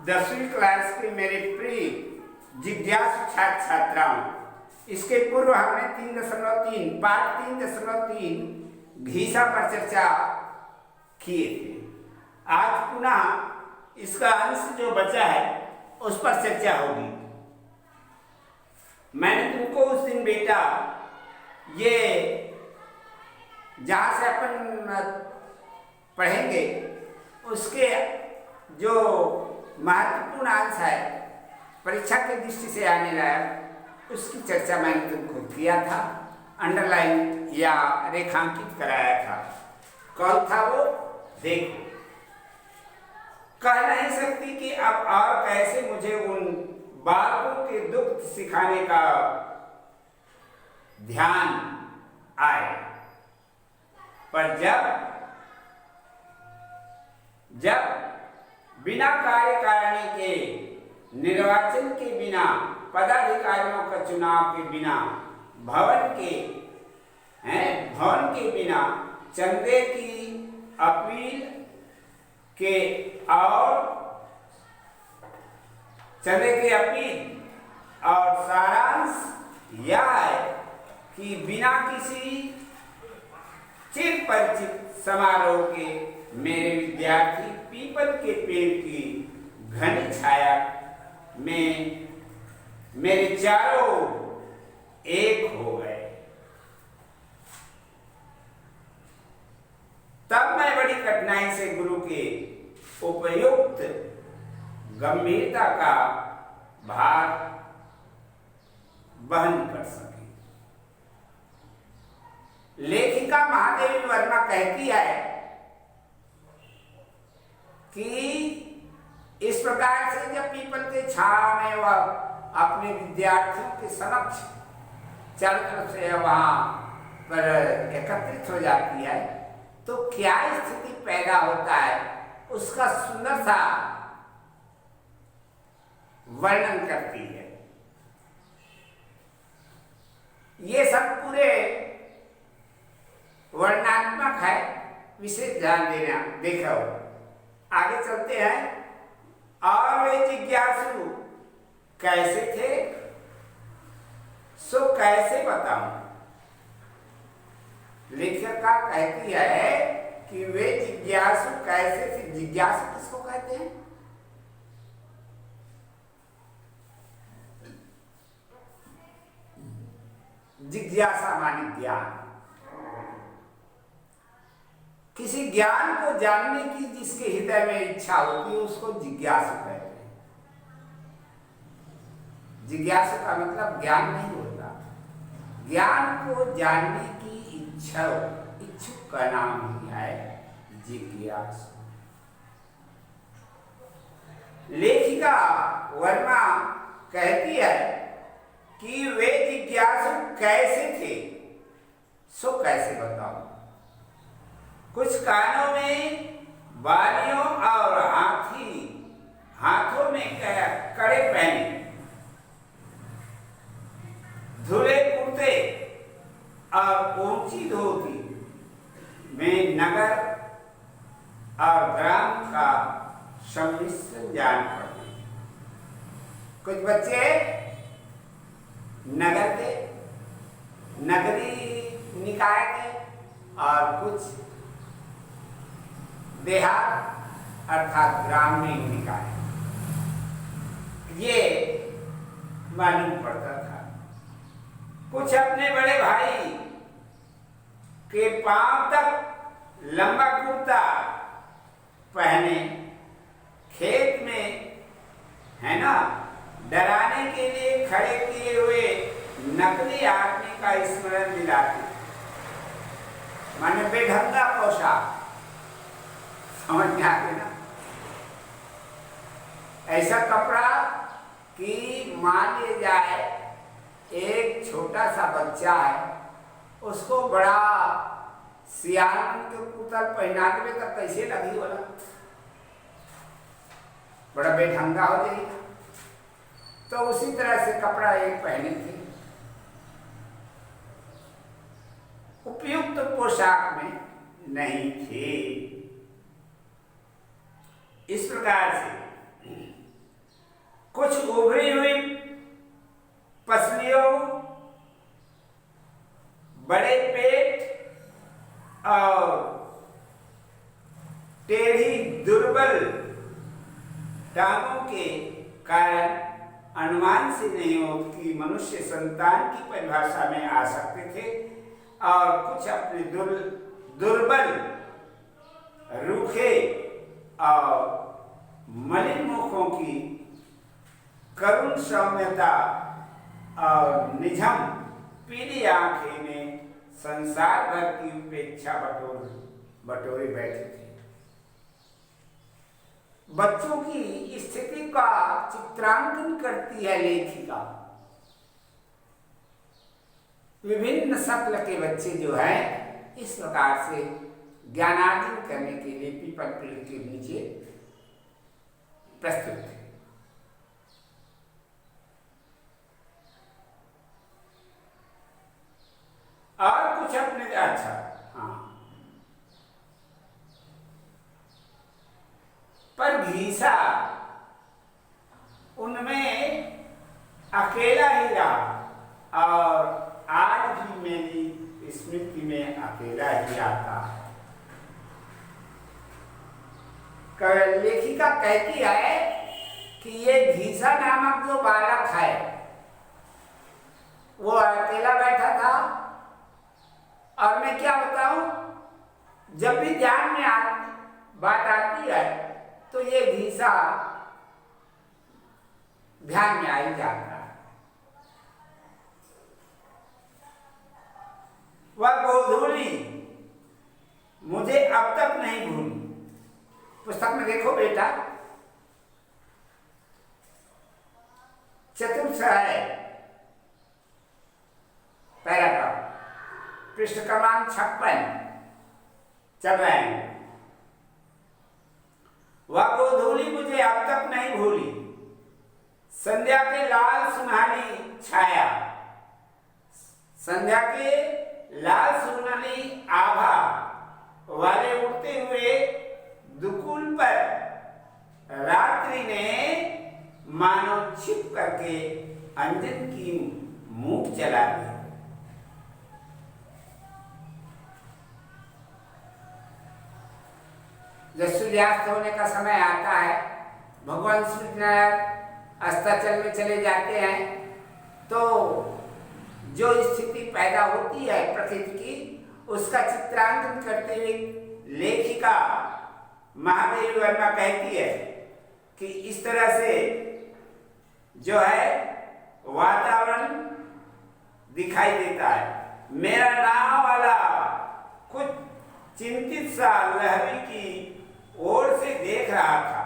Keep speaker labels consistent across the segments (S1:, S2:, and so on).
S1: 10वीं क्लास के मेरे प्रिय जिज्ञासु छात्र छात्राओं, इसके पूर्व हमने 3.3 पाठ 3.3 घीसा पर चर्चा किए थे। आज पुनः इसका अंश जो बचा है उस पर चर्चा होगी। मैंने तुमको उस दिन बेटा ये जहाँ से अपन पढ़ेंगे उसके जो महत्वपूर्ण अंश है परीक्षा की दृष्टि से आने लायक, उसकी चर्चा मैंने तुमको किया था, अंडरलाइन या रेखांकित कराया था। कौन था वो देखो। कह नहीं सकती कि अब और कैसे मुझे उन बालकों के दुख सिखाने का ध्यान आए, पर जब बिना कार्यकारिणी के निर्वाचन के बिना, पदाधिकारियों का चुनाव के बिना, भवन के बिना, चंदे की अपील के और सारांश यह है कि बिना किसी चिर परिचित समारोह के मेरे विद्यार्थी पीपल के पेड़ की घनी छाया में मेरे चारों एक हो गए। तब मैं बड़ी कठिनाई से गुरु के उपयुक्त गंभीरता का भार वहन कर सके। लेखिका महादेवी वर्मा कहती है कि इस प्रकार से जब पीपल के छाव में वह अपने विद्यार्थियों के समक्ष चारों तरफ से वहां पर एकत्रित हो जाती है, तो क्या स्थिति पैदा होता है उसका सुंदर सा वर्णन करती है। ये सब पूरे वर्णनात्मक है, विशेष ध्यान देना। देखो आगे चलते हैं। और वे जिज्ञासु कैसे थे, सो कैसे बताऊं। लेखिका कहती है कि वे जिज्ञासु कैसे थे। जिज्ञासु किसको कहते हैं? जिज्ञासा माने ज्ञान, किसी ज्ञान को जानने की जिसके हृदय में इच्छा होती है उसको जिज्ञासु कहते हैं। जिज्ञासु का मतलब ज्ञान नहीं होता, ज्ञान को जानने की इच्छुक का नाम ही है जिज्ञासु। लेखिका वर्मा कहती है कि वे जिज्ञासु कैसे थे, सो कैसे बताऊं। कुछ कानों में बालियों और हाथों में कड़े पहने, धुले कुर्ते और ऊंची धोती में नगर और ग्राम का सम्मिश्रण जान पड़ते। कुछ बच्चे नगर के, नगरी निकाय के, और कुछ देहात अर्थात ग्रामीण निकाय। ये मालूम पड़ता था। कुछ अपने बड़े भाई के पांव तक लंबा कुर्ता पहने, खेत में है ना डराने के लिए खड़े किए हुए नकली आदमी का स्मरण दिलाते, माने बेढंगा पोशाक। समझ में आ गया ना? ऐसा कपड़ा कि मान लिया जाए एक छोटा सा बच्चा है, उसको बड़ा सियान के कुर्ता पहना के तो कैसे लगी बोला, बड़ा बेढंगा हो जाएगा। तो उसी तरह से कपड़ा एक पहने थे, उपयुक्त पोशाक में नहीं थे। इस प्रकार से उभरी हुई पसलियों, बड़े पेट और टेढ़ी दुर्बल टांगों के कारण अनुमान से नहीं हो कि मनुष्य संतान की परिभाषा में आ सकते थे, और कुछ अपने दुर्बल, रूखे और मलिन मुखों की करुण सौम्यता और निझम पीली आंखें में संसार भर की उपेक्षा बटोरे बैठे थे। बच्चों की स्थिति का चित्रांकन करती है लेखिका। विभिन्न शक्ल के बच्चे जो हैं इस प्रकार से ज्ञानार्जन करने के लिए पीपल पेड़ के नीचे प्रस्तुत थे। और कुछ अपने अच्छा, हाँ, पर घीसा उनमें अकेला ही रहा और आज भी मेरी स्मृति में अकेला ही आता है। लेखिका कहती है कि ये घीसा नामक जो बालक है वो अकेला बैठा था, और मैं क्या बताऊं, जब भी ध्यान में बात आती है तो ये घीसा ध्यान में आ ही जाता है। वह गोधूली मुझे अब तक नहीं भूली। पुस्तक में देखो बेटा, चतुर्थ है पैराग्राफ, पृष्ठ क्रमांक 56 चल रहे हैं। वह गोधूली मुझे अब तक नहीं भूली, संध्या के लाल सुनहली छाया, संध्या के लाल सुनहली आभा वाले उड़ते हुए दुकुल पर रात्रि ने मानो छिप करके अंजन की मूक जला दी। जब सूर्यास्त होने का समय आता है, भगवान सूर्यनारायण अस्ताचल में चले जाते हैं, तो जो स्थिति पैदा होती है प्रकृति की, उसका चित्रांकन करते हुए लेखिका महादेवी वर्मा कहती है कि इस तरह से जो है वातावरण दिखाई देता है। मेरा नाव वाला कुछ चिंतित सा लहरी की ओर से देख रहा था।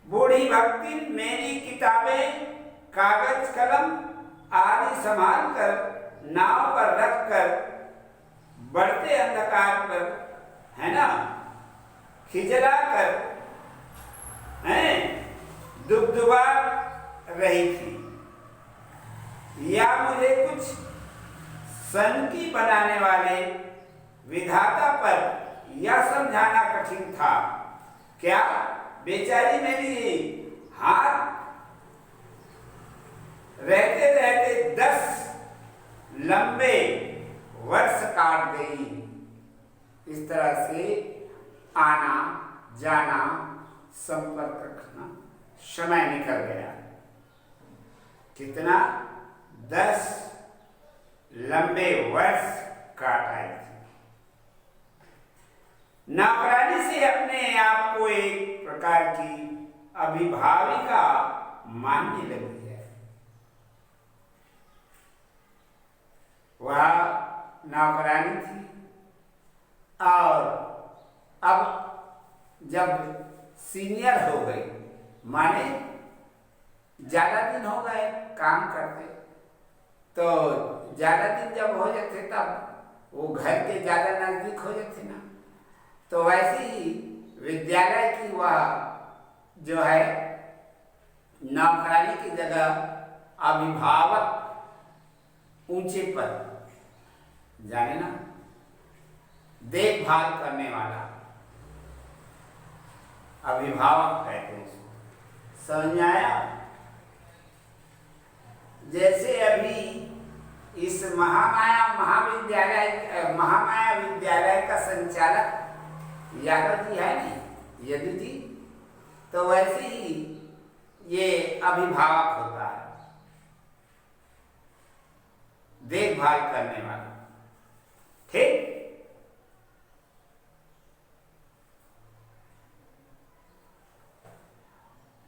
S1: बूढ़ी भक्ति मेरी किताबें, कागज कलम आदि संभाल कर नाव पर रखकर बढ़ते अंधकार पर, है ना, खिजला कर दुबदुबा रही थी, या मुझे कुछ सनकी बनाने वाले विधाता पर यह समझाना कठिन था। क्या बेचारी मेरी हाथ रहते रहते 10 लंबे वर्ष काट गई। इस तरह से आना जाना, संपर्क रखना, समय निकल गया। कितना? 10 लंबे वर्ष काट आई थी। नौकरानी से अपने आप को एक प्रकार की अभिभाविका मानने लगी है। वह नौकरानी थी, और अब जब सीनियर हो गई, माने ज्यादा दिन हो गए काम करते, तो ज्यादा दिन जब हो जाते तब वो घर के ज्यादा नजदीक हो जाते ना, तो वैसे ही विद्यालय की वह जो है नौकरानी की जगह अभिभावक, ऊंचे पर, जाने ना, देखभाल करने वाला अभिभावक कहते हैं उसको, समझ में आया? जैसे अभी इस महामाया विद्यालय का संचालक यादव जी है नहीं, यदु जी, तो वैसे ही ये अभिभावक होता है, देखभाल करने वाला। ठीक,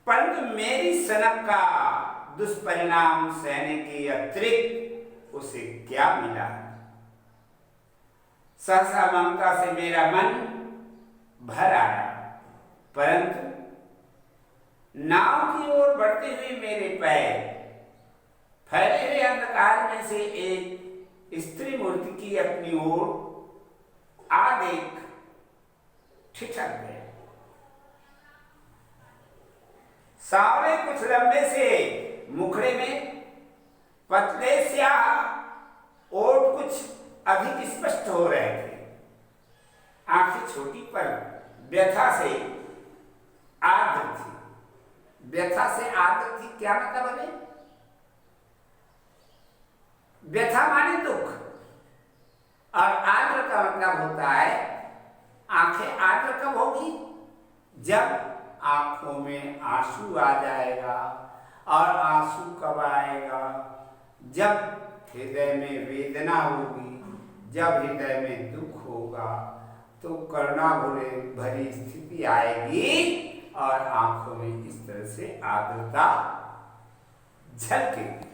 S1: परंतु मेरी सनक का दुष्परिणाम सहने के अतिरिक्त उसे क्या मिला? सहसा ममता से मेरा मन भर आया, परंतु नाव की ओर बढ़ते हुए मेरे पैर फैले हुए अंधकार में से एक स्त्री मूर्ति की अपनी ओर आ देख ठिठक गए। सावरे कुछ लंबे से मुखड़े में पतले स्याह ओठ कुछ अधिक स्पष्ट हो रहे थे। आंखें छोटी पर व्यथा से आर्द्र थी। व्यथा से आर्द्र थी, क्या मतलब है? व्यथा माने दुख, और आर्द्र का मतलब होता है, आंखें आर्द्र कब होगी? जब आंखों में आंसू आ जाएगा। और आंसू कब आएगा? जब हृदय में वेदना होगी, जब हृदय में दुख होगा, तो करुणा भरी स्थिति आएगी और आंखों में इस तरह से आर्द्रता झलकेगी।